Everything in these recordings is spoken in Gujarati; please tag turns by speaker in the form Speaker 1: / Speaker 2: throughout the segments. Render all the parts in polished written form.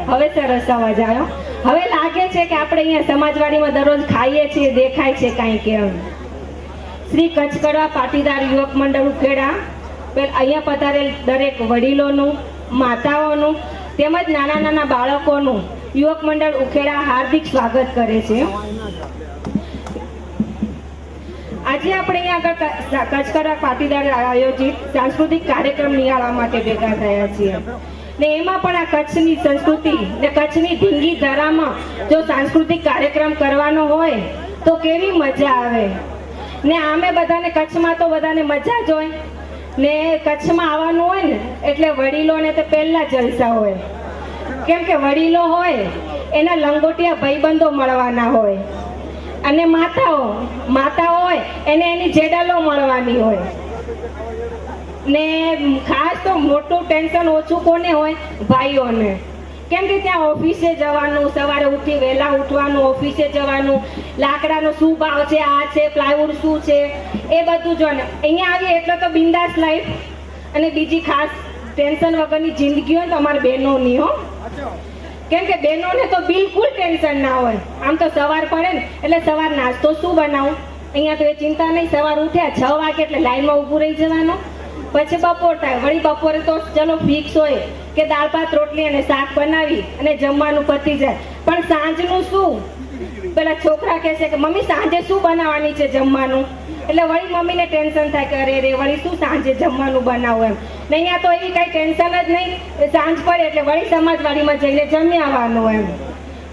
Speaker 1: હવે સરસ અવાજ આવ્યો. હવે લાગે છે કે આપણે અહીંયા સમાજવાડીમાં દરરોજ ખાઈએ છીએ, દેખાય છે કાંઈ કેમ. શ્રી કચ્છ કડવા પાટીદાર યુવક મંડળ ઉખેડા અહીંયા પધારેલ દરેક વડીલોનું, માતાઓનું તેમજ નાના નાના બાળકોનું યુવક મંડળ ઉખેડા હાર્દિક સ્વાગત કરે છે. આજે આપણે અહીંયા આગળ કચ્છ કડવા પાટીદાર આયોજિત સાંસ્કૃતિક કાર્યક્રમ નિહાળવા માટે ભેગા થયા છીએ ને એમાં પણ આ કચ્છની સંસ્કૃતિ ને કચ્છની ઢીંગી ધરામાં જો સાંસ્કૃતિક કાર્યક્રમ કરવાનો હોય તો કેવી મજા આવે ને. આમે બધાને કચ્છમાં તો બધાને મજા જ હોય ને કચ્છમાં આવવાનું હોય ને એટલે વડીલોને તો પહેલા જલસા હોય, કેમ કે વડીલો હોય એના લંગોટિયા ભાઈબંધો મળવાના હોય અને માતાઓ હોય એને એની જેડાલો મળવાની હોય ને. ખાસ તો મોટું ટેન્શન ઓછું કોને હોય? ભાઈઓને, કેમ કે ત્યાં ઓફિસે જવાનું, સવારે ઉઠી વહેલા ઉઠવાનું, ઓફિસે જવાનું, લાકડાનો શું ભાવ છે, આ છે, પ્લાયવુડ શું છે, એ બધું જો ને. અહીંયા આવીએ એટલે તો બિંદાસ લાઈફ અને બીજી ખાસ ટેન્શન વગરની જિંદગી હોય તો અમારી બહેનોની હો, કેમ કે બહેનોને તો બિલકુલ ટેન્શન ના હોય. આમ તો સવાર પડે ને એટલે સવાર નાસ્તો શું બનાવું, અહીંયા તો એ ચિંતા નહીં. સવાર ઉઠ્યા 6 વાગે એટલે લાઈનમાં ઊભું રહી જવાનું. પછી બપોર થાય, વળી બપોરે તો ચલો ફિક્સ હોય કે દાળ ભાત રોટલી અને શાક બનાવી અને જમવાનું પતી જાય. પણ સાંજનું શું? પેલા છોકરા કહે છે કે મમ્મી સાંજે શું બનાવવાની છે જમવાનું, એટલે વળી મમ્મીને ટેન્શન થાય કે અરે રે વળી શું સાંજે જમવાનું બનાવું એમ. ને અહીંયા તો એવી કઈ ટેન્શન જ નહીં. સાંજ પડે એટલે વળી સમાજવાડીમાં જઈને જમી આવવાનું એમ.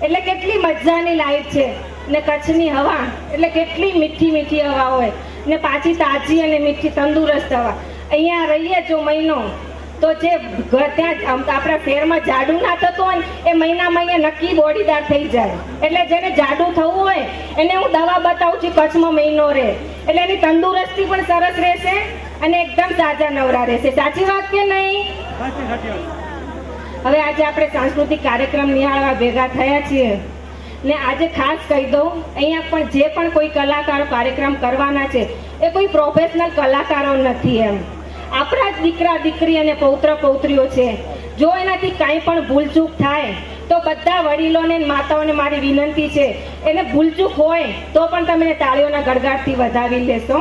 Speaker 1: એટલે કેટલી મજાની લાઈફ છે ને. કચ્છની હવા એટલે કેટલી મીઠી મીઠી હવા હોય ને પાછી તાજી અને મીઠી તંદુરસ્ત હવા. અહીંયા રહીએ જો મહિનો તો જે ત્યાં આપણા શહેરમાં જાડું ના થતું હોય એ મહિનામાં અહીંયા નક્કી બોડીદાર થઈ જાય. એટલે જેને જાડું થવું હોય એને હું દવા બતાવું છું, કચ્છમાં મહિનો રહે એટલે એની તંદુરસ્તી પણ સરસ રહેશે અને એકદમ તાજા નવરા રહેશે. સાચી વાત કે નહીં? હવે આજે આપણે સાંસ્કૃતિક કાર્યક્રમ નિહાળવા ભેગા થયા છીએ ને આજે ખાસ કહી દઉં, અહીંયા પણ જે પણ કોઈ કલાકારો કાર્યક્રમ કરવાના છે એ કોઈ પ્રોફેશનલ કલાકારો નથી એમ. આપણા જ દીકરા દીકરી અને પૌત્ર પૌત્રીઓ છે. જો એનાથી કાંઈ પણ ભૂલચૂક થાય તો બધા વડીલોને માતાઓને મારી વિનંતી છે, એને ભૂલચૂક હોય તો પણ તમે તાળીઓના ગડગડાટથી વધાવી લેશો.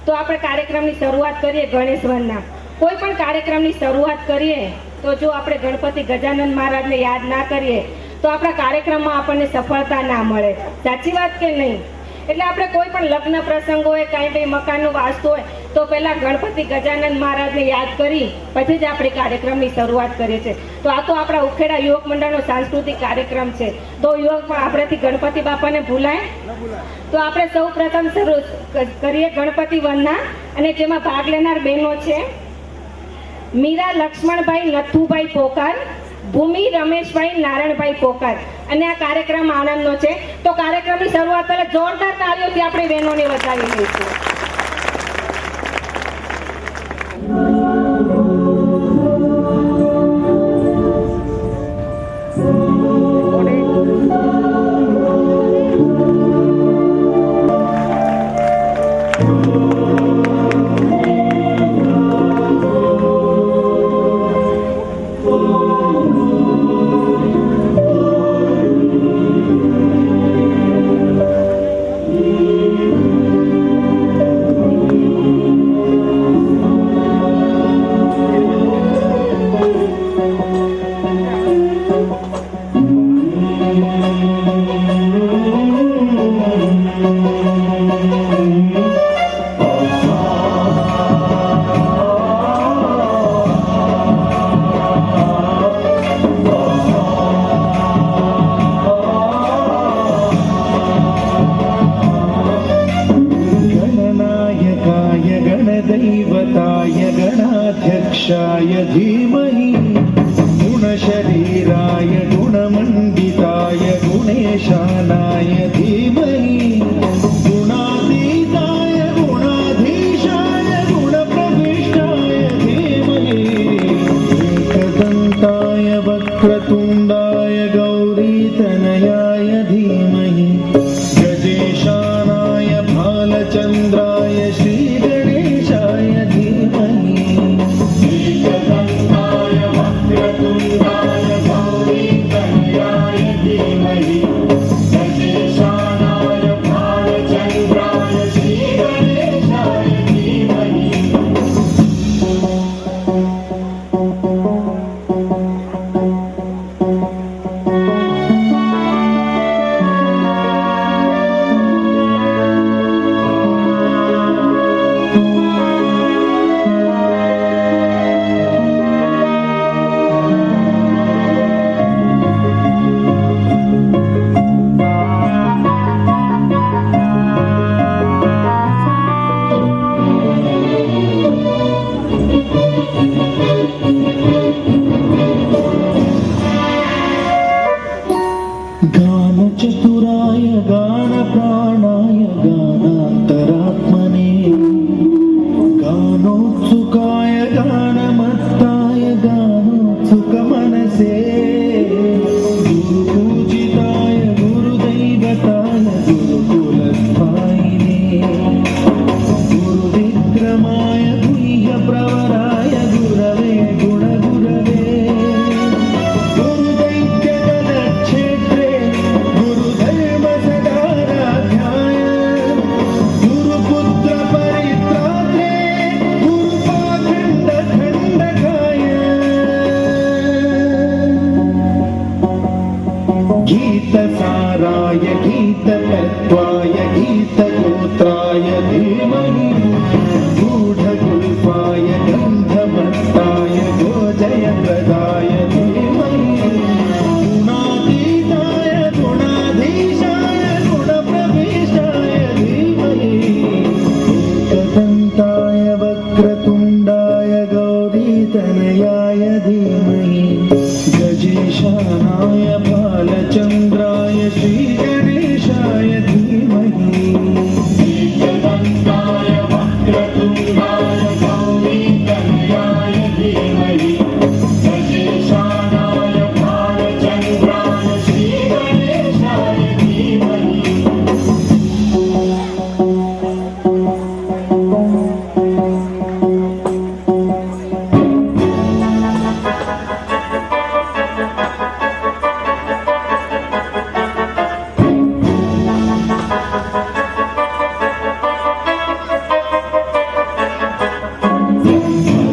Speaker 1: તો આપણે કાર્યક્રમની શરૂઆત કરીએ ગણેશવનના. કોઈ પણ કાર્યક્રમની શરૂઆત કરીએ તો જો આપણે ગણપતિ ગજાનંદ મહારાજને યાદ ના કરીએ તો આપણા કાર્યક્રમમાં આપણને સફળતા ના મળે. સાચી વાત કે નહીં? એટલે આપણે કોઈ પણ લગ્ન પ્રસંગ હોય, કાંઈ ભાઈ મકાનનું વાસ્તુ હોય તો પહેલા ગણપતિ ગજાનંદ મહારાજને યાદ કરી પછી જ આપણે કાર્યક્રમની શરૂઆત કરીએ છીએ. તો આ તો આપણા ઉખેડા યુવક મંડળનો સાંસ્કૃતિક કાર્યક્રમ છે, તો યુવક પણ આપણેથી ગણપતિ બાપાને ભૂલાય? તો આપણે સૌ પ્રથમ શરૂ કરીએ ગણપતિ વંદના અને જેમાં ભાગ લેનાર બહેનો છે મીરા લક્ષ્મણભાઈ નથુભાઈ પોકાર, ભૂમિ રમેશભાઈ નારાયણભાઈ પોકાર. અને આ કાર્યક્રમ આનંદનો છે. તો કાર્યક્રમની શરૂઆત પહેલા જોરદાર તાળીઓથી આપણે બહેનોને વધાવી લઈશું.
Speaker 2: गजेशानाय धीमहि गुणातीताय गुणाधीशाय गुणप्रविष्टाय धीमहि एकदन्ताय वक्रतुण्डाय गौरीतनयाय धीमहि गजेशानाय भालचन्द्राय श्रीगणेशाय धीमहि एकदन्ताय वक्रतुण्डाय गौरीतनयाय धीमहि गजेशानाय भालचन्द्राय श्रीगणेशाय धीमहि गानचतुराय गानप्राणाय गानान्तरात्मने गानोत्सुकाय गानमत्ताय गानोत्सुकमनसे गुरुपूजिताय गुरुदैवताय गुरुकुलस्थायिने गुरुविक्रमाय गुह्यप्रवराय गुरवे गुणगुरवे गुरुदैत्यगदक्षेत्रे गुरुधर्मसदाराध्याय गुरुपुत्रपरित्रात्रे गुरुपाखण्डखण्डकाय गीतसाराय गीततत्त्वाय गीतगोत्राय धीमहि गूढगुल्फाय गन्धमत्ताय गोजयप्रदाय धीमहि गुणातीताय गुणाधीशाय गुणप्रविष्टाय धीमहि एकदन्ताय वक्रतुण्डाय गौरीतनयाय धीमहि गजेशानाय बालचन्द्राय श्रीगणेशाय धीमहि एकदन्ताय वक्रतुण्डाय गौरीतनयाय धीमहि गजेशानाय बालचन्द्राय श्रीगणेशाय धीमहि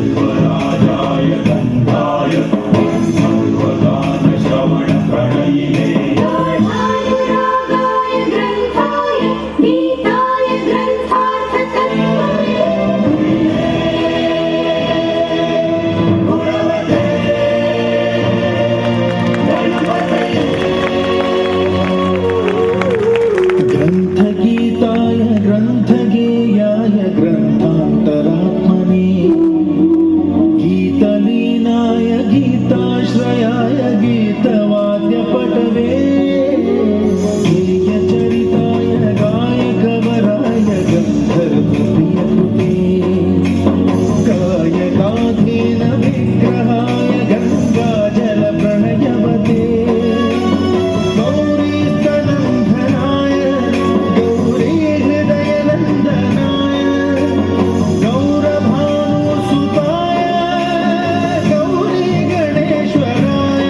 Speaker 2: सर्वराजाय गन्धाय सर्वगानश्रवणप्रणयिने
Speaker 3: गाढानुरागाय ग्रन्थाय गीताय ग्रन्थार्थतत्त्ववे
Speaker 2: गुणवते गणपतये ग्रन्थगीताय ग्रन्थगेयाय ग्रन्थान्तरात्मने गीतलीनाय गीताश्रयाय गीतवाद्यपटवे गेयचरिताय गायकवराय गन्धर्वप्रियकृते गायकाधीन विग्रहाय गङ्गाजलप्रणयवते गौरीस्तनन्दनाय गौरीहृदयनन्दनाय गौरभानुसुताय गौरीगणेश्वराय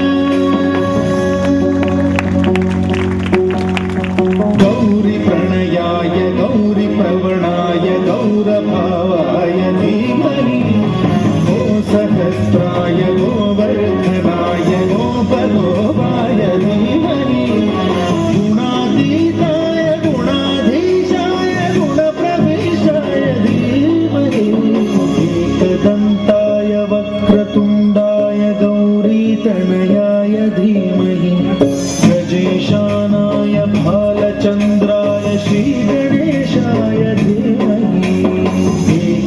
Speaker 2: गौरीप्रणयाय गौरीप्रवणाय गौरभावाय धीमहि गोसहस्राय गोवर्धनाय गोपगोपाय धीमहि गुणातीताय गुणाधीशाय गुणप्रविष्टाय धीमहि एकदन्ताय वक्रतुण्डाय गौरीतनयाय धीमहि गजेशानाय भालचन्द्राय श्रीगणेशाय धीमहि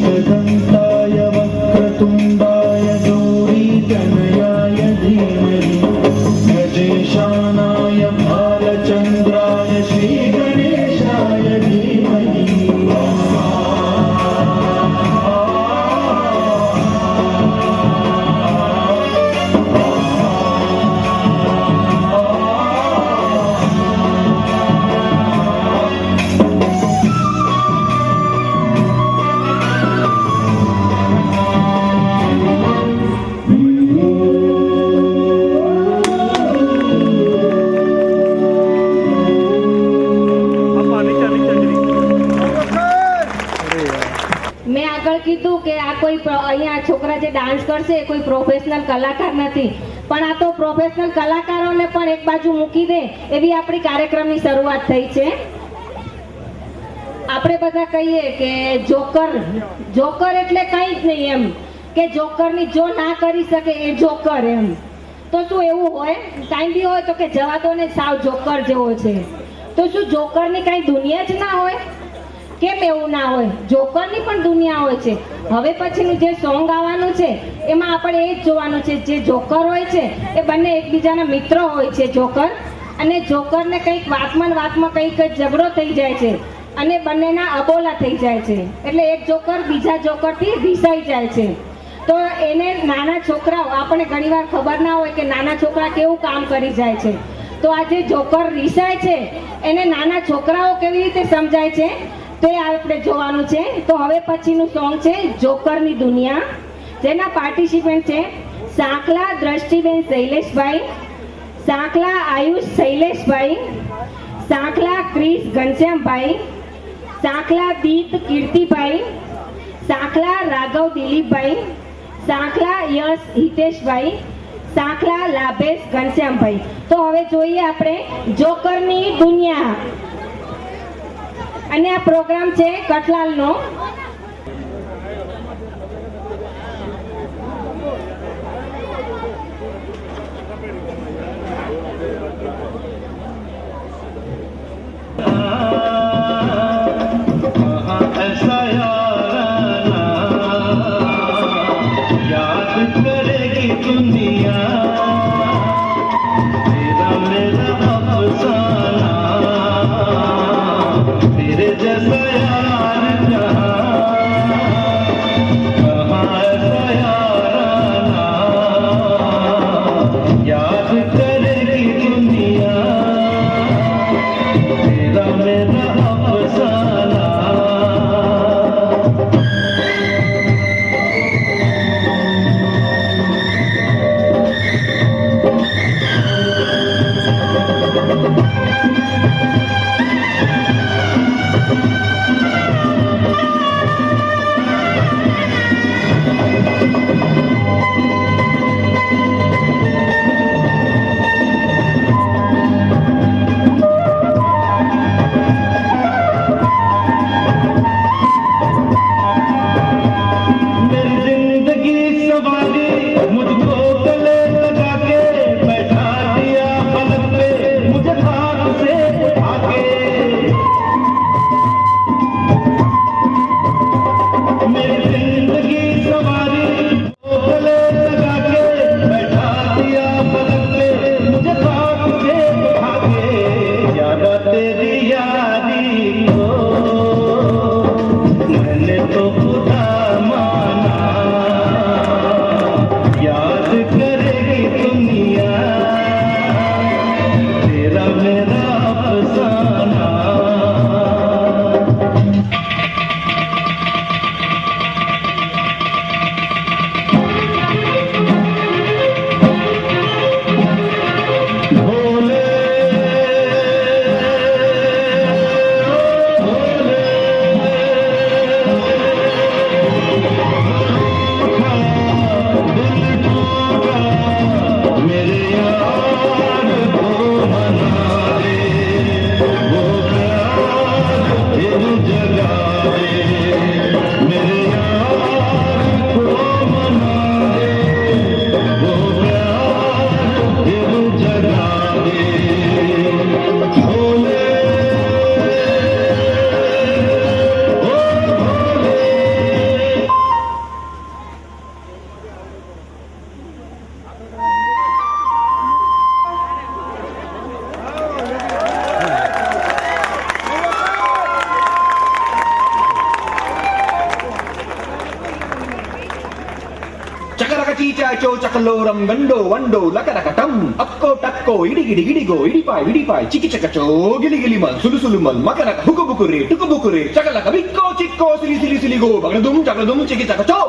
Speaker 2: एकदन्ताय वक्रतुण्डाय गौरीतनयाय धीमहि गजेशानाय भालचन्द्राय
Speaker 1: કીધું કે આ કોઈ અહીંયા છોકરા જે ડાન્સ કરશે એ કોઈ પ્રોફેશનલ કલાકાર નથી, પણ આ તો પ્રોફેશનલ કલાકારોને પણ એક બાજુ મૂકી દે એવી આપણી કાર્યક્રમની શરૂઆત થઈ છે. આપણે બધા કહીએ કે જોકર એટલે કંઈ જ નહીં એમ, કે જોકરની જો ના કરી શકે એ જોકર એમ. તો શું એવું હોય? કાંઈ બી હોય તો કે જવા દો ને, સાવ જોકર જેવો છે. તો શું જોકરની કાંઈ દુનિયા જ ના હોય? કેમ એવું ના હોય? જોકરની પણ દુનિયા હોય છે. હવે પછીનું જે સોંગ આવવાનું છે એમાં આપણે એ જ જોવાનું છે, જે જોકર હોય છે એ બંને એકબીજાના મિત્રો હોય છે જોકર, અને જોકરને કંઈક વાતમાં કંઈક ઝઘડો થઈ જાય છે અને બંનેના અબોલા થઈ જાય છે. એટલે એક જોકર બીજા જોકરથી રિસાઈ જાય છે. તો એને નાના છોકરાઓ, આપણે ઘણીવાર ખબર ના હોય કે નાના છોકરા કેવું કામ કરી જાય છે. તો આ જે જોકર રિસાય છે એને નાના છોકરાઓ કેવી રીતે સમજાય છે તે આપણે જોવાનું છે. તો હવે પછીનું સોંગ છે જોકરની દુનિયા, જેના પાર્ટિસિપન્ટ છે સાંકલા દ્રષ્ટિબેન શૈલેષભાઈ, સાંકલા આયુષ શૈલેષભાઈ, સાંકલા ક્રિસ ઘનશ્યામભાઈ, સાંકલા દીત કીર્તિભાઈ, સાંકલા રાઘવ દિલીપભાઈ, સાંકલા યશ હિતેશભાઈ, સાંકલા લાભેશ ઘનશ્યામભાઈ. તો હવે જોઈએ આપણે જોકરની દુનિયા. અને આ પ્રોગ્રામ છે કઠલાલનો.
Speaker 4: Chacho chakaloram gando wando lakadakatam akko takko idi gidi gidi go idi pai chiki chakacho gili gili man sulu sulu man makaraka huku bukure tuku bukure chakalaka bikko chikko sili sili sili go bagdum chiki chakacho.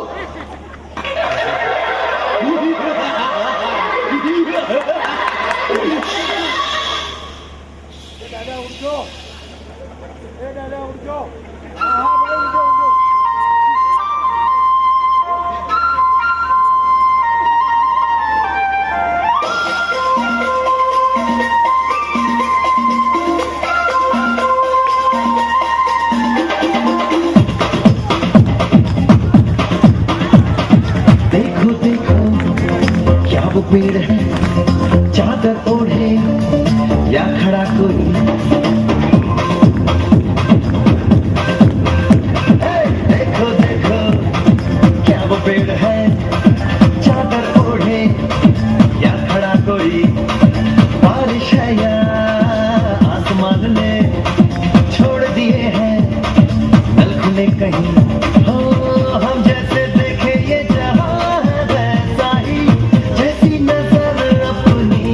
Speaker 2: छोड़ दिए हैं नल खुले कहीं हाँ हम जैसे देखे ये जहां है वैसा ही जैसी नजर अपनी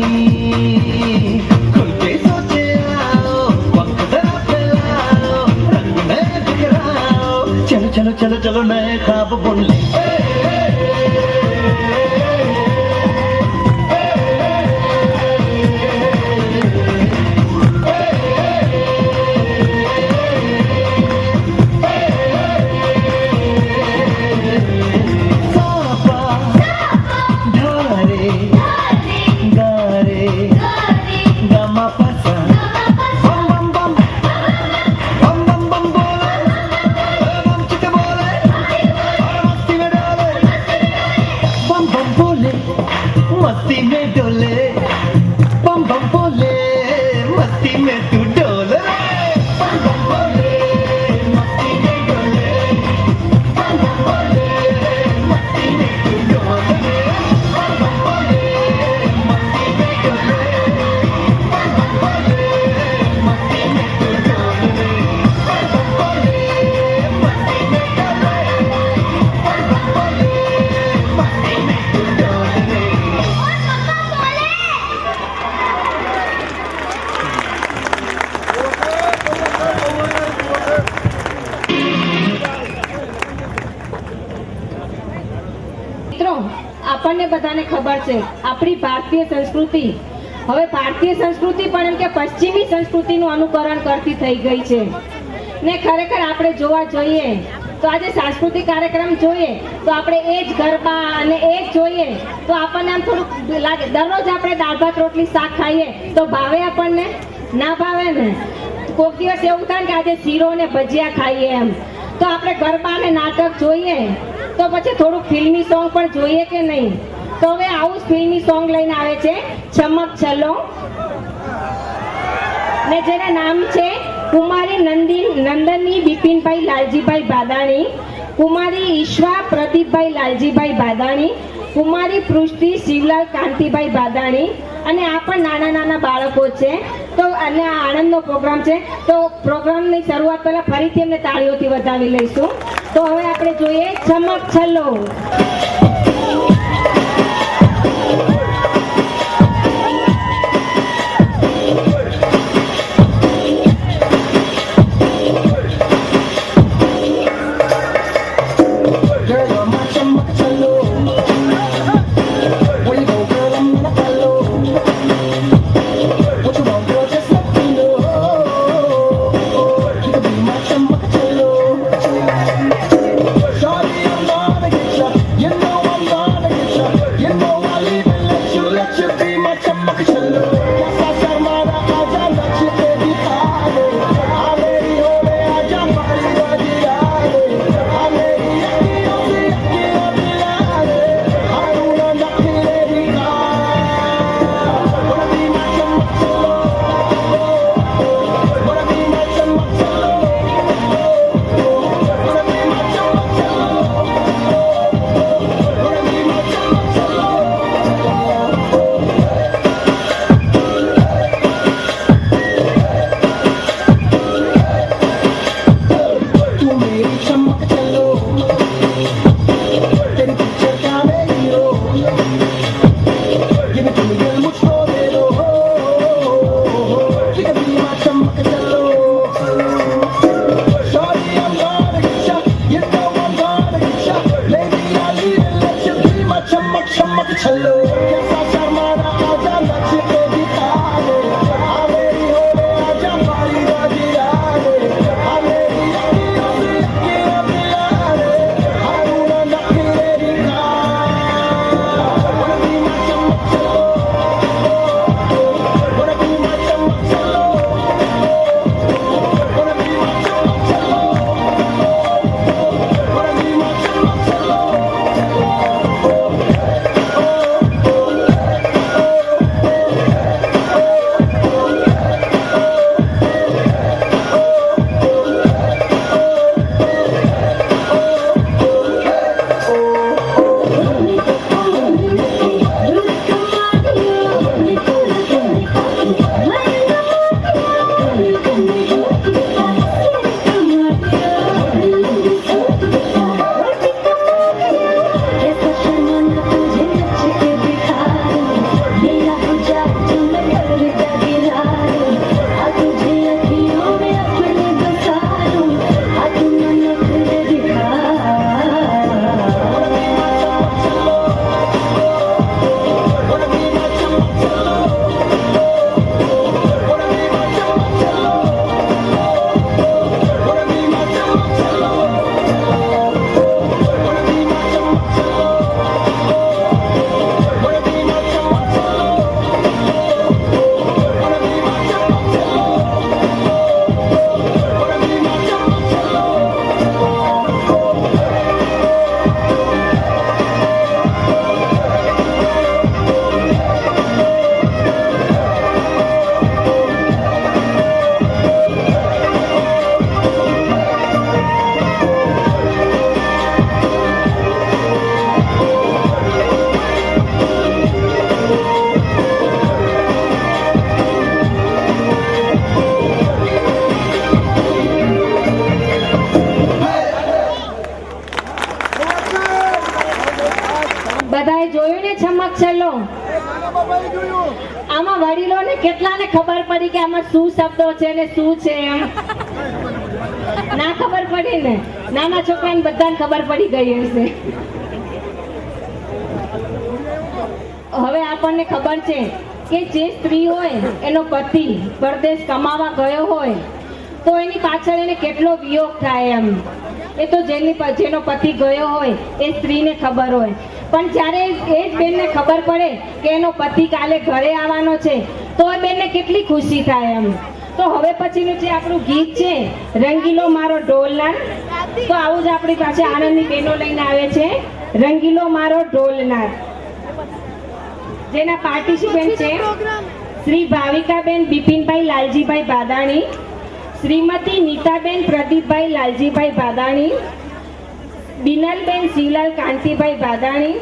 Speaker 2: खुल के सोचे आओ वक्त जरा फैलाओ रंग नए बिखराओ चलो चलो चलो चलो नए ख्वाब बुन ले मस्ती में डोले बम बम बोले मस्ती में तू डोले बम बम बोले मस्ती में डोले बम बम बोले मस्ती में तू डोले बम बम बोले मस्ती में डोले बम बम बोले मस्ती में तू डोले बम बम बोले मस्ती में डोले बम बम बोले मस्ती में तू डोले
Speaker 1: મિત્રો આપણને બધાને ખબર છે આપણી ભારતીય સંસ્કૃતિ હવે ભારતીય સંસ્કૃતિ પણ એમ કે પશ્ચિમી સંસ્કૃતિનું અનુકરણ કરતી થઈ ગઈ છે ને ખરેખર આપણે જોવા જોઈએ તો આજે સાંસ્કૃતિક કાર્યક્રમ જોઈએ તો આપણે એ જ ગરબા અને એ જ જોઈએ તો આપણને આમ થોડુંક લાગે દરરોજ આપણે દાળ ભાત રોટલી શાક ખાઈએ તો ભાવે આપણને ના ભાવે ને કોઈક દિવસ એવું થાય ને કે આજે શીરો ને ભજીયા ખાઈએ એમ તો આપણે ગરબા અને નાટક જોઈએ તો પછી થોડુંક ફિલ્મી સોંગ પણ જોઈએ કે નહીં તો હવે આવું જ ફિલ્મી સોંગ લઈને આવે છે ચમક છલો ને જેના નામ છે કુમારી નંદની બિપિનભાઈ લાલજીભાઈ બાદાણી, કુમારી ઈશ્વા પ્રદીપભાઈ લાલજીભાઈ બાદાણી, કુમારી પૃષ્ટિ શિવલાલ કાંતિભાઈ બાદાણી અને આ પણ નાના નાના બાળકો છે. તો અને આ આનંદનો પ્રોગ્રામ છે તો પ્રોગ્રામની શરૂઆત પહેલા ફરીથી એમને તાળીઓથી વધાવી લઈશું. તો હવે આપણે જોઈએ ચમક છલ્લો.
Speaker 2: You know
Speaker 1: છેલ્લો. આમાં વડીલોને કેટલાને ખબર પડી કે આમાં શું શબ્દો છે ને શું છે એમ? ના ખબર પડી ને? નાના છોકરાને બધાને ખબર પડી ગઈ હશે. હવે આપણને ખબર છે કે જે સ્ત્રી હોય એનો પતિ પરદેશ કમાવા ગયો હોય તો એની પાછળ એને કેટલો વિયોગ થાય એમ. એ તો જેનો પતિ ગયો હોય એ સ્ત્રીને ખબર હોય. પણ જ્યારે એ જ બેનને ખબર પડે કે એનો પતિ કાલે ઘરે આવવાનો છે તો એ બેનને કેટલી ખુશી થાય એમ. તો હવે પછીનું જે આપણું ગીત છે રંગીલો મારો ઢોલનાર, તો આવું જ આપણી પાસે આનંદની બહેનો લઈને આવે છે રંગીલો મારો ઢોલનાર, જેના પાર્ટિસિપન્ટ છે શ્રી ભાવિકાબેન બિપિનભાઈ લાલજીભાઈ બાદાણી, શ્રીમતી નીતાબેન પ્રદીપભાઈ લાલજીભાઈ બાદાણી, બિનલબેન શિવલાલ કાંતિભાઈ બાદાણી,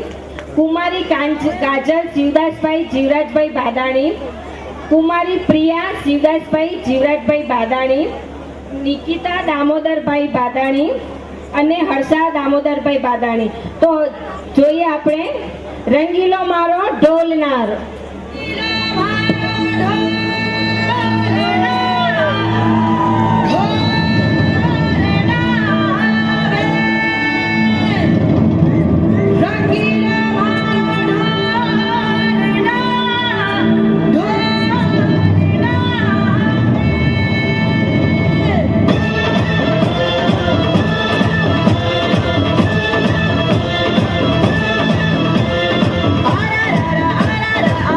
Speaker 1: કુમારી કાજલ શિવદાસભાઈ જીવરાજભાઈ બાદાણી, કુમારી પ્રિયા શિવદાસભાઈ જીવરાજભાઈ બાદાણી, નિકિતા દામોદરભાઈ બાદાણી અને હર્ષા દામોદરભાઈ બાદાણી. તો જોઈએ આપણે રંગીલો મારો ઢોલનાર.
Speaker 3: આ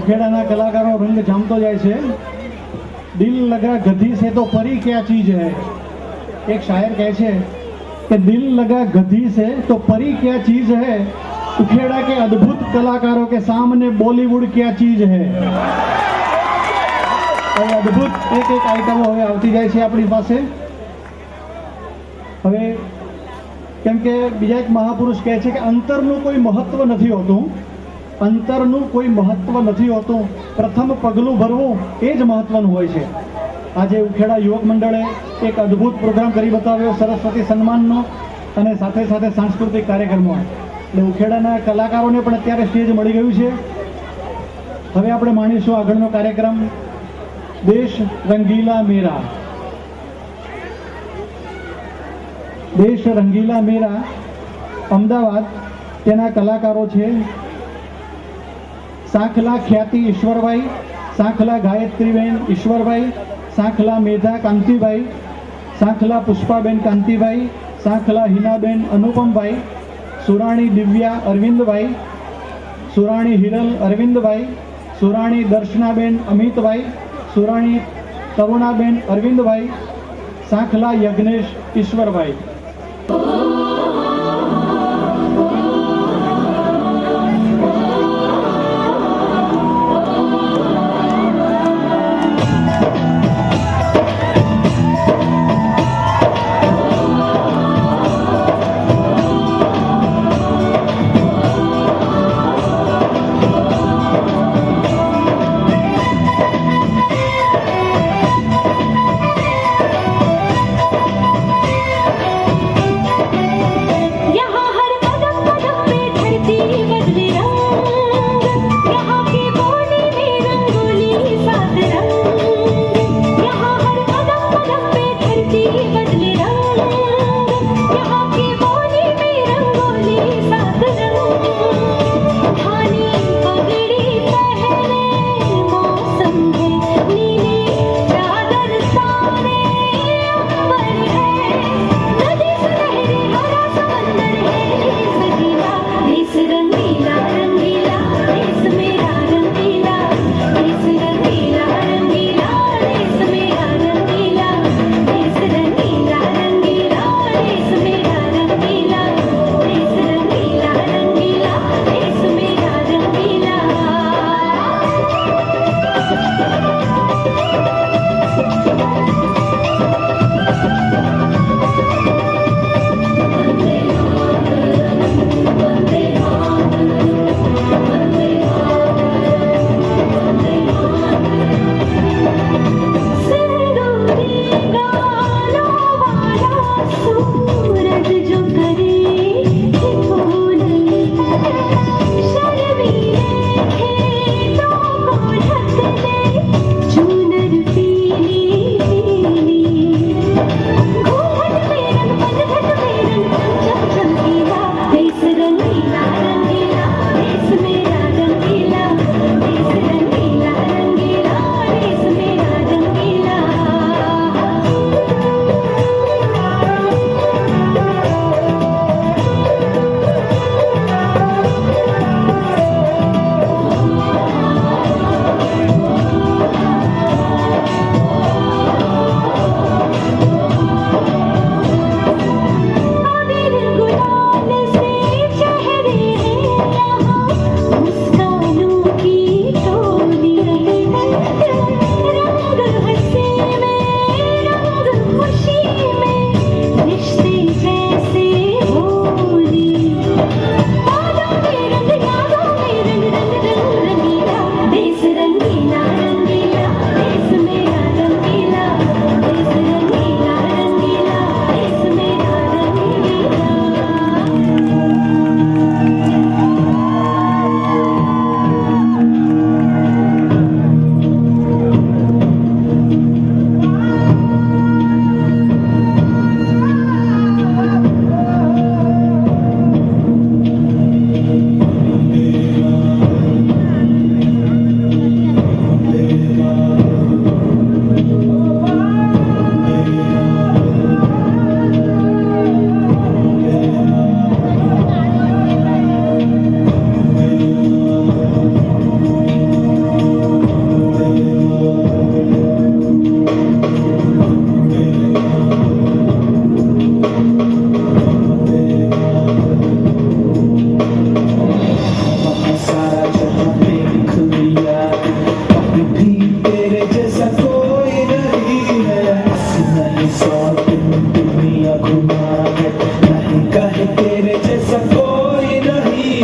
Speaker 5: ઉખેડાના કલાકારો રંગ જામતો જાય છે. દિલ લગા ગધી સે તો પરી ક્યા ચીજ હૈ. એક શાયર કહે છે કે દિલ લગા ગધી સે તો પરી ક્યા ચીજ હૈ, ઉખેડા કે અદ્ભુત કલાકારો કે સામને બોલીવુડ ક્યા ચીજ હૈ. હવે અદ્ભુત એક આઈટમો હવે આવતી જાય છે આપણી પાસે. હવે કેમ કે બીજા એક મહાપુરુષ કહે છે કે અંતરનું કોઈ મહત્વ નથી હોતું, અંતરનું કોઈ મહત્વ નથી હોતું, પ્રથમ પગલું ભરવું એ જ મહત્વનું હોય છે. આજે ઉખેડા યુવક મંડળે એક અદ્ભુત પ્રોગ્રામ કરી બતાવ્યો સરસ્વતી સન્માનનો અને સાથે સાથે સાંસ્કૃતિક કાર્યક્રમો. એટલે ઉખેડાના કલાકારોને પણ અત્યારે સ્ટેજ મળી ગયું છે. હવે આપણે માણીશું આગળનો કાર્યક્રમ દેશ રંગીલા મેરા. દેશ રંગીલા મેરા અમદાવાદ, તેના કલાકારો છે સાંખલા ખ્યાતિ ઈશ્વરભાઈ, સાંખલા ગાયત્રીબેન ઈશ્વરભાઈ, સાંખલા મેધા કાંતિભાઈ, સાંખલા પુષ્પાબેન કાંતિભાઈ, સાંખલા હિનાબેન અનુપમભાઈ, સુરાણી દિવ્યા અરવિંદભાઈ, સુરાણી હિરલ અરવિંદભાઈ, સુરાણી દર્શનાબેન અમિતભાઈ, સુરાણી તરુણાબેન અરવિંદભાઈ, સાંખલા યજ્ઞેશ ઈશ્વરભાઈ.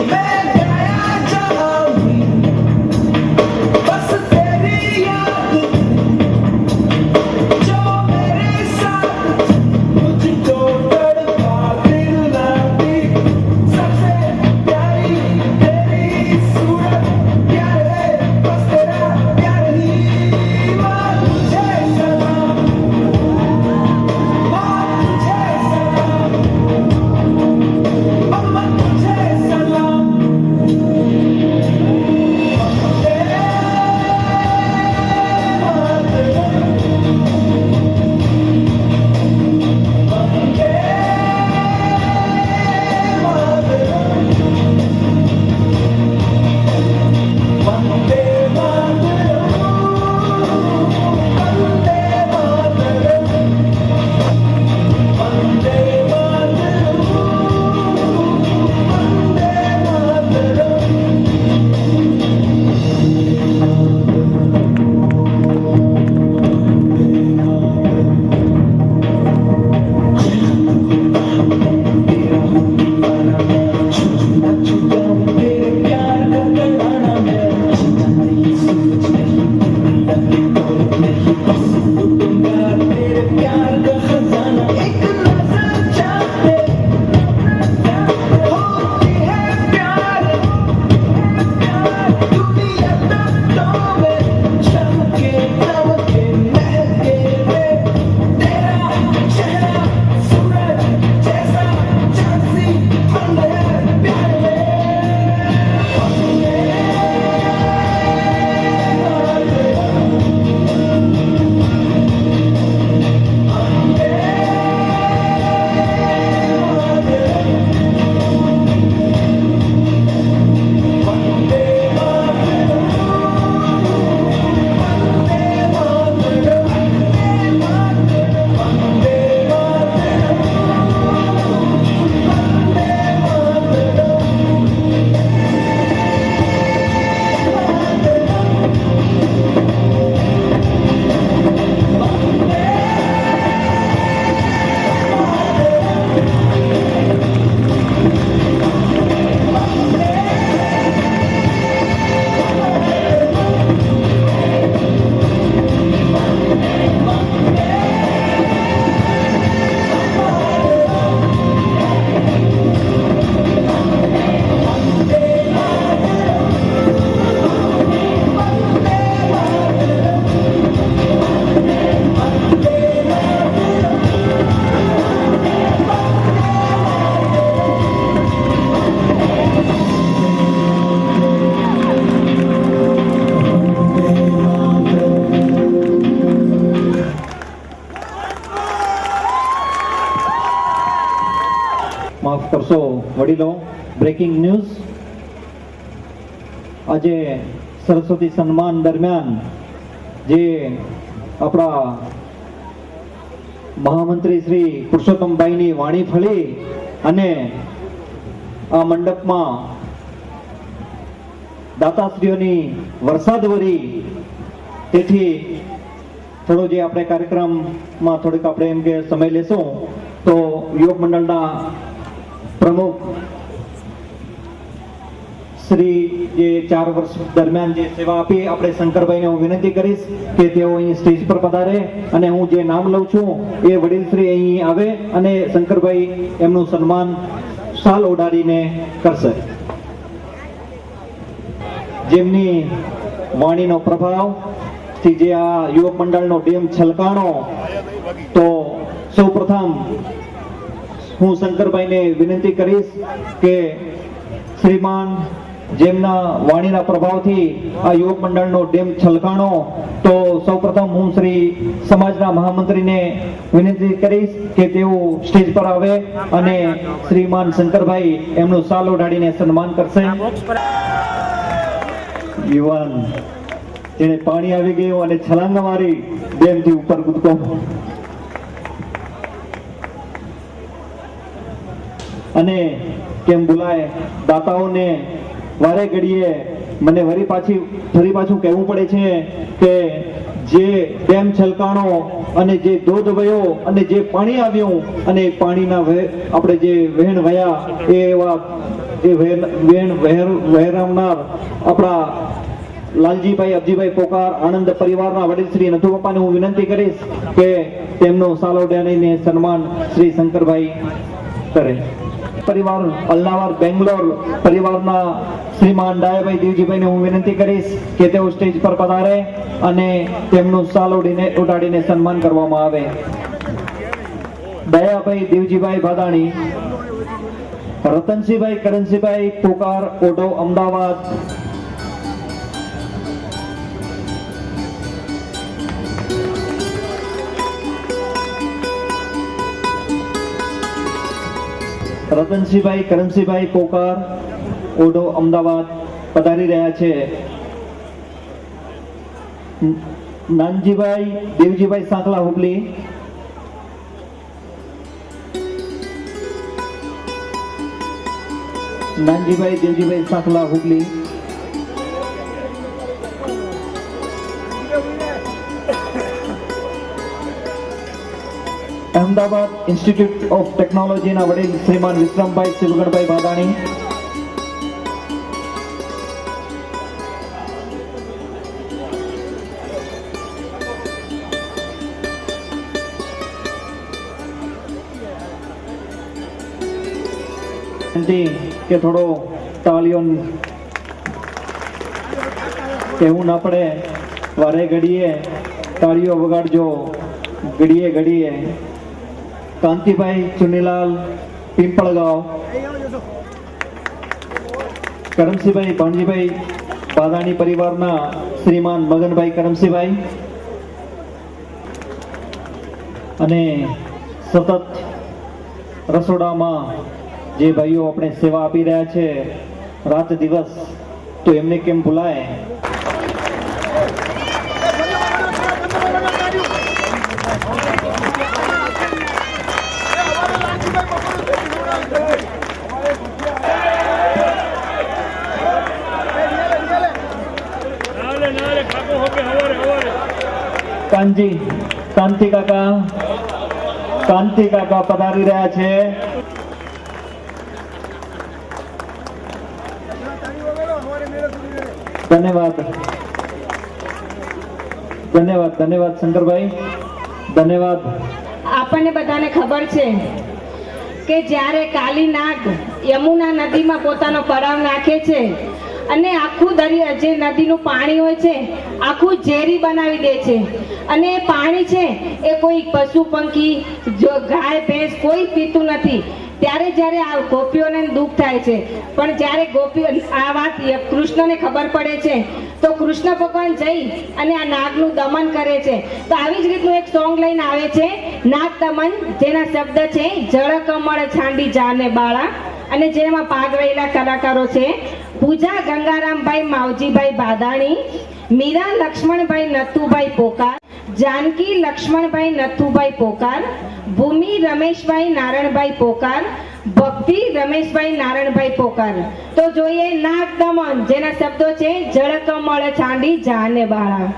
Speaker 2: मैं गया जहाँ भी बस तेरी याद जो मेरे साथ मुझको तड़पा दिलाती सबसे प्यारी तेरी सूरत प्यार है बस तेरा प्यार ही माँ तुझे सलाम माँ तुझे सलाम अम्मा तुझे सलाम वंदे मातरम वंदे मातरम
Speaker 5: માફ કરશો વડીલો, બ્રેકિંગ ન્યૂઝ. આજે સરસ્વતી સન્માન દરમિયાન જે આપણા મહામંત્રી શ્રી પુરુષોત્તમભાઈની વાણી ફળી અને આ મંડપમાં દાતાશ્રીઓની વરસાદ વરી, તેથી થોડો જે આપણે કાર્યક્રમમાં થોડીક આપણે એમ કે સમય લેશું તો યોગ મંડળના પ્રમુખ શ્રી જે 4 વર્ષ દરમિયાન જે સેવા આપી આપણે શંકરભાઈને હું વિનંતી કરીશ કે તેઓ અહીં સ્ટેજ પર પધારે અને હું જે નામ લઉં છું એ વડીલ શ્રી અહીં આવે અને શંકરભાઈ એમનું સન્માન શાલ ઓઢાડીને કરશે. જેમની વાણીનો પ્રભાવથી જે આ યુવક મંડળનો ડેમ છલકાણો, તો સૌપ્રથમ હું શંકરભાઈને વિનંતી કરીશ કે શ્રીમાન જેમના વાણીના પ્રભાવથી આ યુવક મંડળનો ડેમ છલકાણો, તો સૌપ્રથમ હું શ્રી સમાજના મહામંત્રીને વિનંતી કરીશ કે તેઓ સ્ટેજ પર આવે અને શ્રીમાન શંકરભાઈ એમનું શાલ ઓઢાડીને સન્માન કરશે. યુવાન જેને પાણી આવી ગયું અને છલાંગ મારી ડેમથી ઉપર કૂદકો, અને કેમ બોલાય દાતાઓને વારે ઘડીએ મને ફરી પાછું કહેવું પડે છે કે જે ડેમ છલકાણો અને જે ધોધ વયો અને જે પાણી આવ્યું અને પાણીના આપણે જે વહેણ વયા એ એવા
Speaker 6: એ વહેરાવનાર આપણા લાલજીભાઈ અબજીભાઈ પોકાર આનંદ પરિવારના વડીલ શ્રી નથુ બાપાને હું વિનંતી કરીશ કે તેમનું સાલોડિયાને સન્માન શ્રી શંકરભાઈ કરે. પરિવાર અલ્લાવાર બેંગ્લોર પરિવારના શ્રીમાન ડાયાભાઈ દેવજીભાઈને હું વિનંતી કરીશ કે તેઓ સ્ટેજ પર પધારે અને તેમનું સાલોડીને ઉડાડીને સન્માન કરવામાં આવે. દયાભાઈ દેવજીભાઈ ભાદાણી, રતનસિંહભાઈ કરણસિંહભાઈ પોકાર ઓઢો અમદાવાદ, રતનસિંહભાઈ કરણસિંહભાઈ પોકાર ઓઢો અમદાવાદ પધારી રહ્યા છે. નાનજીભાઈ દેવજીભાઈ સાંકલા હુબલી, નાનજીભાઈ દેવજીભાઈ સાંકલા હુબલી, અમદાવાદ ઇન્સ્ટિટ્યૂટ ઓફ ટેકનોલોજીના વડીલ શ્રીમાન વિક્રમભાઈ શિવગણભાઈ ભાદાણી, કે થોડો તાળીઓ કહેવું ના પડે, વારે ઘડીએ તાળીઓ વગાડજો, ઘડીએ ઘડીએ. કાંતિભાઈ ચુનીલાલ પિંપળગાંવ, કરમસિંહભાઈ ભાણજીભાઈ ભાદાણી પરિવારના શ્રીમાન મગનભાઈ કરમસિંહભાઈ અને સતત રસોડામાં જે ભાઈઓ આપણે સેવા આપી રહ્યા છે રાત દિવસ, તો એમને કેમ ભૂલાય. કાંતિ કાકા પધારી રહ્યા છે. ધન્યવાદ ધન્યવાદ ધન્યવાદ શંકરભાઈ, ધન્યવાદ.
Speaker 1: આપણને બધાને ખબર છે કે જ્યારે કાલી નાગ યમુના નદીમાં પોતાનો પડાવ નાખે છે અને આખું દરિયા જે નદીનું પાણી હોય છે આખું ઝેરી બનાવી દે છે, અને એ પાણી છે એ કોઈ પશુ પંખી જો ગાય ભેંસ કોઈ પીતું નથી. ત્યારે જ્યારે આ ગોપીઓને દુઃખ થાય છે, પણ જ્યારે ગોપીઓ આ વાત કૃષ્ણને ખબર પડે છે તો કૃષ્ણ ભગવાન જઈ અને આ નાગનું દમન કરે છે. તો આવી જ રીતનું એક સોંગ લઈને આવે છે નાગ દમન, જેના શબ્દ છે જળ કમળ છાંડી જાને બાળા, અને જેમાં ભાગ રહેલા કલાકારો છે પૂજા ગંગારામભાઈ માવજીભાઈ બાદાણી, મીરા લક્ષ્મણભાઈ નથુભાઈ પોકાર, જાનકી લક્ષ્મણભાઈ નથુભાઈ પોકાર, ભૂમિ રમેશભાઈ નારણભાઈ પોકાર, ભક્તિ રમેશભાઈ નારણભાઈ પોકાર. તો જોઈએ નાગ દમન, જેના શબ્દો છે જળ કમળ છાંડી જાને બાળા.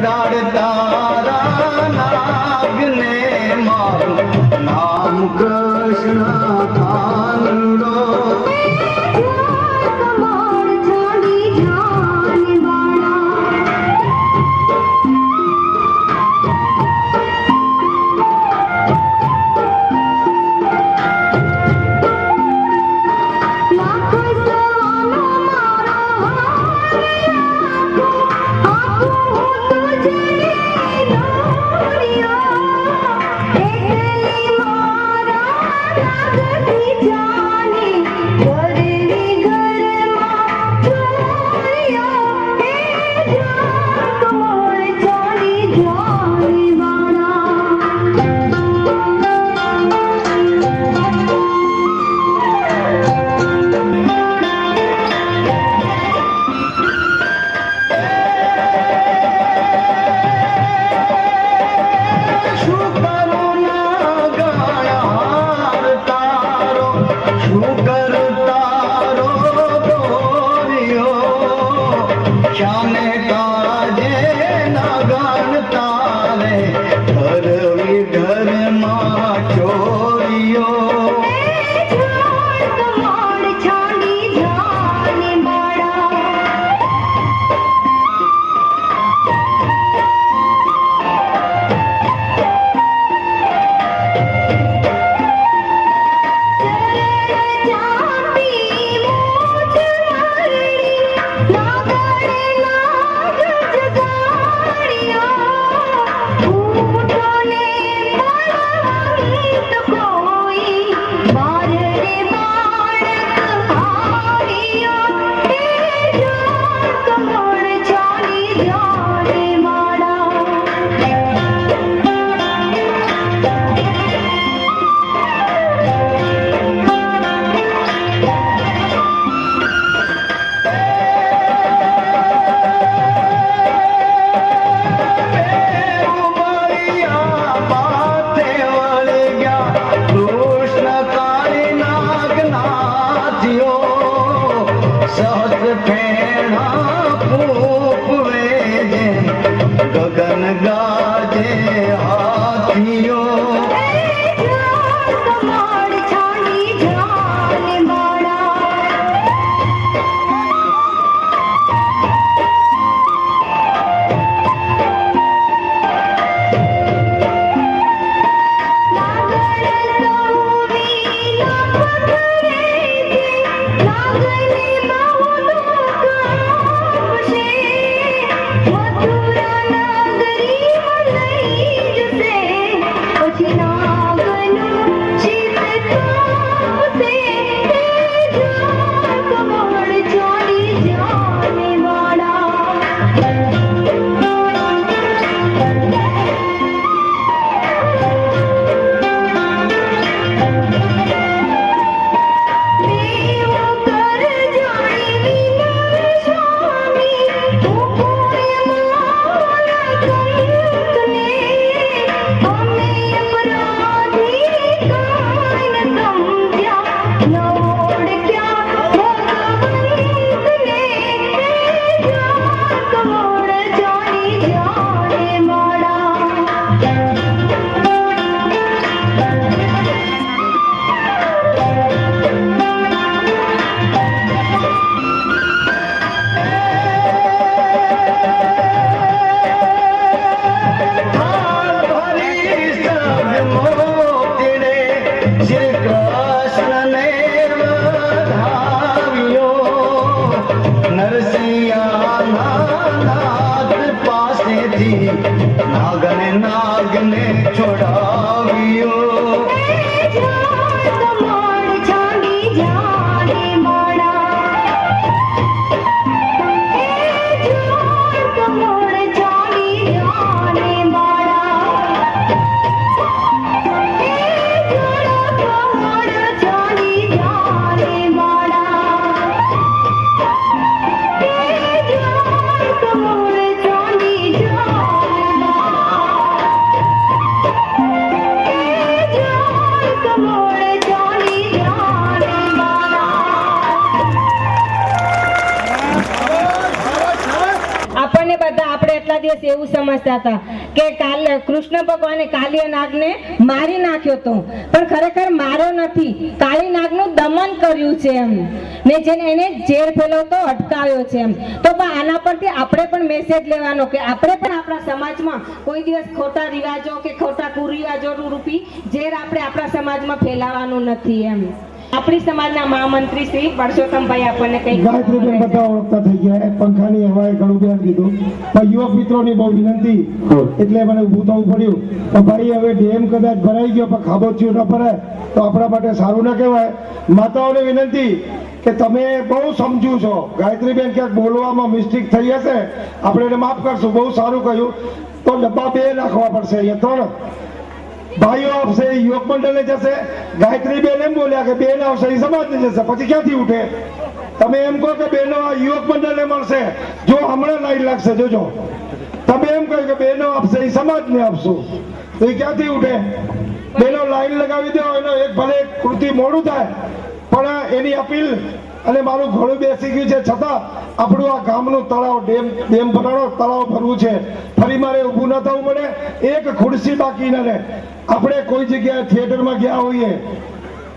Speaker 2: જગાડતા નાગને મારું નામ કૃષ્ણ કાનુડો
Speaker 3: કમળ ચાલી જાને બાળા લાખો સવાનો મારા આખો તુજે દોરિયા એકલી મારા લાગતી જાને ઘરની ઘરમાં ચોરિયા હે જાન કમળ ચાલી જાને
Speaker 2: શું કરું ના ગાયાર તારો શું કર તારો દોરિયો શ્યામે કાજે ના ગાન તારે ઘરવી ઘરમાં ચોરિયો
Speaker 3: કમળ ચાલી જાને બાળા ચાપી મોજ મારડી નાગડે નાગ જગાડ્યા ઊંટોને બળવંત કોઈ બાર રે બાળક હાર્યા હે જાન કમળ ચાલી જાને
Speaker 2: ઉમરિયા માથે વળી ગયા કૃષ્ણ કાળી નાગ નાથિયો સહજ ફેણા ફૂફવે જેમ ગગન ગાજે હાથીઓ
Speaker 3: કમળ ચાલી જાને
Speaker 2: નાગને છોડાવ્યો
Speaker 3: કમળ ચાલી જાને કમળ ચાલી જાને કમળ ચાલી જાને કમળ ચાલી જાને
Speaker 1: આટલા દિવસ એવું સમજતા હતા કે કાલે કૃષ્ણ ભગવાને કાલિયા નાગને મારી નાખ્યો હતો, પણ ખરેખર માર્યો નથી, કાળી નાગનું દમન કર્યું છે એમ, ને જેને એને ઝેર ફેલાવતો અટકાવ્યો છે એમ. તો આના પરથી આપણે પણ મેસેજ લેવાનો કે આપણે પણ આપણા સમાજમાં કોઈ દિવસ ખોટા રિવાજો કે ખોટા કુરિવાજો રૂપી ઝેર આપણે આપણા સમાજમાં ફેલાવવાનું નથી એમ. આપણી સમાજના મહામંત્રી શ્રી પરસોત્તમભાઈ આપણને કંઈક
Speaker 7: ગાયત્રીબેન બધા ઓળખતા થઈ ગયા. પંખાની હવાએ ઘણું બેન કીધું, પણ યુવક મિત્રોની બહુ વિનંતી એટલે મને ઊભું થવું પડ્યું. તો ભાઈ હવે ડેમ કદાચ ભરાઈ ગયો પણ ખાબોચિયું ન ભરાય તો આપણા માટે સારું ન કહેવાય. માતાઓને વિનંતી કે તમે બહુ સમજુ છો, ગાયત્રીબેન ક્યાંક બોલવામાં મિસ્ટેક થઈ હશે, આપણે એને માફ કરશું. બહુ સારું કહ્યું. તો ડબ્બા 2 નાખવા પડશે, અહીંયા 3 ભાઈઓ આપશે, યુવક મંડળને જશે. ગાયત્રીબેન એમ બોલ્યા કે 2 આવશે એ સમાજને જશે, પછી ક્યાંથી ઉઠે? તમે એમ કહો કે બહેનો આ યુવક મંડળને મળશે, જો હમણાં લાઈન લાગશે જોજો. તમે એમ કહો કે બહેનો આપશે એ સમાજને આપશું, તો એ ક્યાંથી ઉઠે? બહેનો લાઈન લગાવી દો, એનો એક ભલે કૃતિ મોડું થાય પણ એની અપીલ. અને મારું ઘણું બેસી ગયું છે, છતાં આપણું આ ગામનું તળાવ ડેમ ભરાણો તળાવ ભરવું છે. ફરી મારે ઊભું ન થવું પડે, એક ખુરશી બાકી ન રહે. આપણે કોઈ જગ્યાએ થિયેટરમાં ગયા હોઈએ,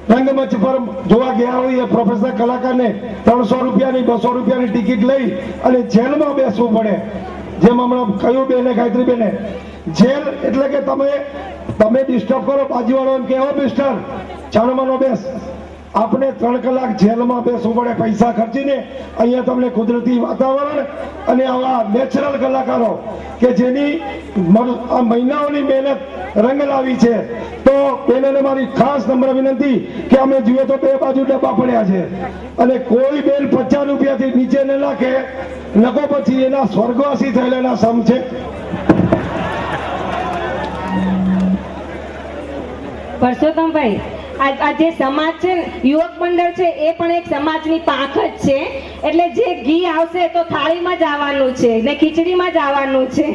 Speaker 7: રંગમંચ પર જોવા ગયા હોઈએ, પ્રોફેશનલ કલાકારને 300 રૂપિયાની 200 રૂપિયાની ટિકિટ લઈ અને જેલમાં બેસવું પડે. જેમ હમણાં કહ્યું બેને, ગાયત્રી બેને, જેલ એટલે કે તમે ડિસ્ટર્બ કરો, બાજુવાળો એમ કહેવો મિસ્ટર ચાણોમાંનો બેસ. આપણે 3 કલાક જેલમાં બેસવું પડે પૈસા ખર્ચીને. અહીંયા તમને કુદરતી વાતાવરણ અને આવા નેચરલ કલાકારો કે જેની આ મહિનાઓની મહેનત રંગ લાવી છે. તો બેનને મારી ખાસ નમ્ર વિનંતી કે અમે જોઈએ તો 2 બાજુ ડબ્બા પડ્યા છે, અને કોઈ બેન 50 રૂપિયાથી નીચે ન નાખે, નકો પછી એના સ્વર્ગવાસી થયેલા સમ છે.
Speaker 1: પરસોત્તમભાઈ, આ જે સમાજ છે ને, યુવક મંડળ છે, એ પણ એક સમાજની પાંખ જ છે. એટલે જે ઘી આવશે તો થાળીમાં જ આવવાનું છે ને ખીચડીમાં જ આવવાનું છે.